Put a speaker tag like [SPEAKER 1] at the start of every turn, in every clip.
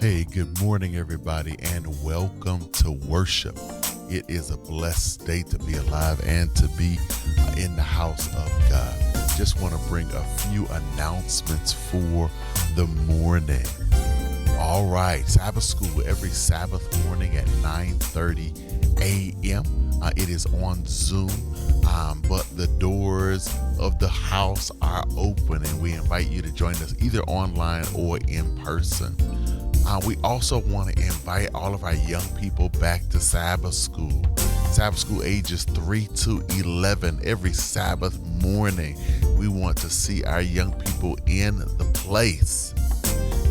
[SPEAKER 1] Hey, good morning, everybody, and welcome to worship. It is a blessed day to be alive and to be in the house of God. Just want to bring a few announcements for the morning. All right, Sabbath school every Sabbath morning at 9:30 a.m. It is on Zoom, but the doors of the house are open, and we invite you to join us either online or in person. We also want to invite all of our young people back to Sabbath school. Sabbath school ages 3 to 11 every Sabbath morning. We want to see our young people in the place.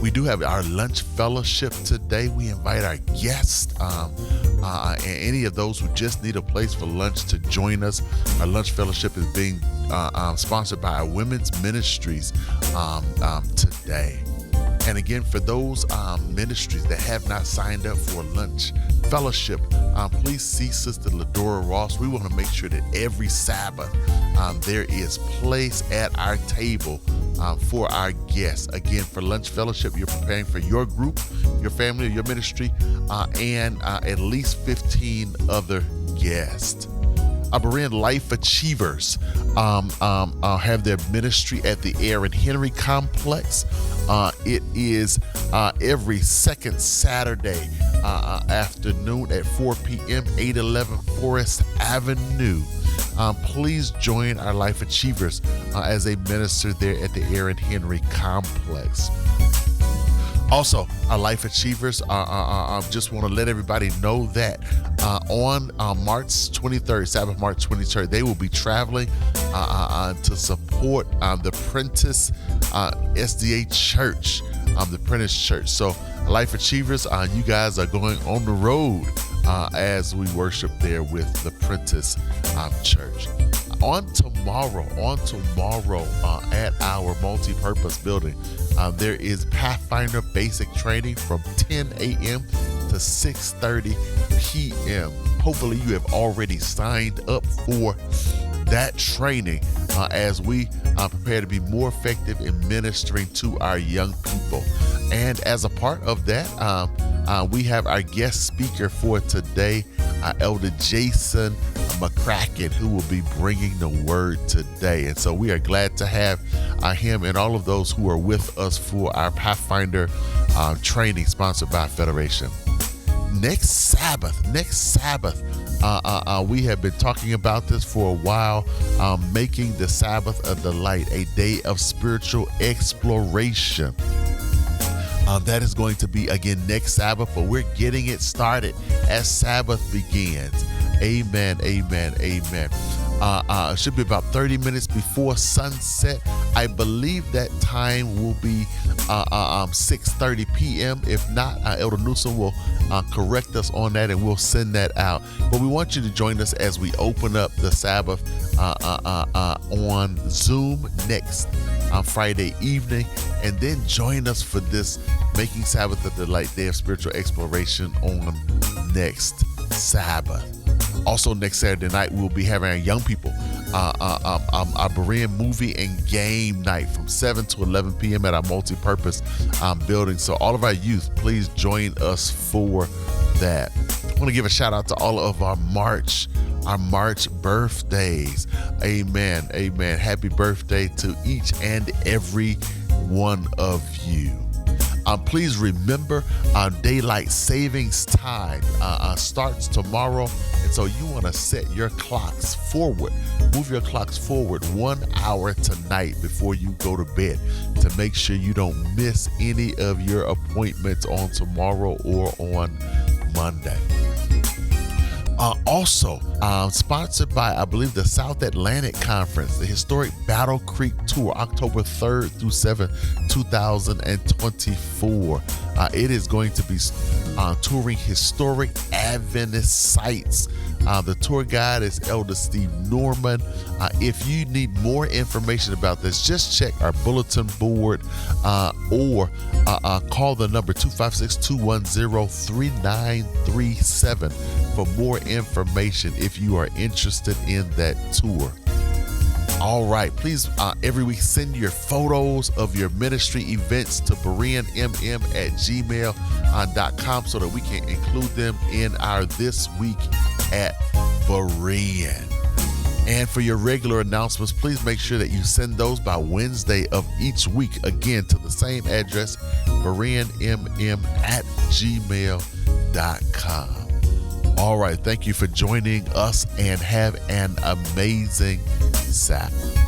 [SPEAKER 1] We do have our lunch fellowship today. We invite our guests and any of those who just need a place for lunch to join us. Our lunch fellowship is being sponsored by our women's ministries today. And again, for those ministries that have not signed up for lunch fellowship, please see Sister Ladora Ross. We want to make sure that every Sabbath there is place at our table for our guests. Again, for lunch fellowship, you're preparing for your group, your family, or your ministry, and at least 15 other guests. Berean Life Achievers have their ministry at the Aaron Henry Complex. It is every second Saturday afternoon at 4 p.m., 811 Forest Avenue. Please join our Life Achievers as they minister there at the Aaron Henry Complex. Also, our Life Achievers, just want to let everybody know that on March 23rd, Sabbath March 23rd, they will be traveling to support the Prentice SDA Church, the Prentice Church. So, Life Achievers, you guys are going on the road as we worship there with the Prentice Church. On tomorrow at our multi-purpose building, there is Pathfinder basic training from 10 a.m. to 6:30 p.m. Hopefully you have already signed up for that training as we prepare to be more effective in ministering to our young people. And as a part of that, we have our guest speaker for today, Elder Jason McCracken, who will be bringing the word today. And so we are glad to have him and all of those who are with us for our Pathfinder training sponsored by Federation. Next Sabbath, we have been talking about this for a while, making the Sabbath a delight, a day of spiritual exploration. That is going to be again next Sabbath, but we're getting it started as Sabbath begins. Amen, amen, amen. It should be about 30 minutes before sunset. I believe that time will be 6:30 p.m. If not, Elder Newsom will correct us on that, and we'll send that out. But we want you to join us as we open up the Sabbath on Zoom next Friday evening, and then join us for this Making Sabbath a Delight Day of Spiritual Exploration on next Sabbath. Also, next Saturday night, we'll be having our young people our Berean movie and game night from 7 to 11 p.m. at our multi-purpose building. So all of our youth, please join us for that. I want to give a shout out to all of our March birthdays. Amen, amen. Happy birthday to each and every one of you. Please remember daylight savings time starts tomorrow, and so you want to set your clocks forward. Move your clocks forward 1 hour tonight before you go to bed to make sure you don't miss any of your appointments on tomorrow or on Monday. Also, sponsored by, I believe, the South Atlantic Conference, the historic Battle Creek Tour, October 3rd through 7th, 2024. It is going to be touring historic Adventist sites. The tour guide is Elder Steve Norman. If you need more information about this, just check our bulletin board or call the number 256-210-3937 for more information if you are interested in that tour. All right, please every week send your photos of your ministry events to bereanmm@gmail.com so that we can include them in our This Week at Berean. And for your regular announcements, please make sure that you send those by Wednesday of each week, again, to the same address, bereanmm@gmail.com. All right, thank you for joining us, and have an amazing Sabbath.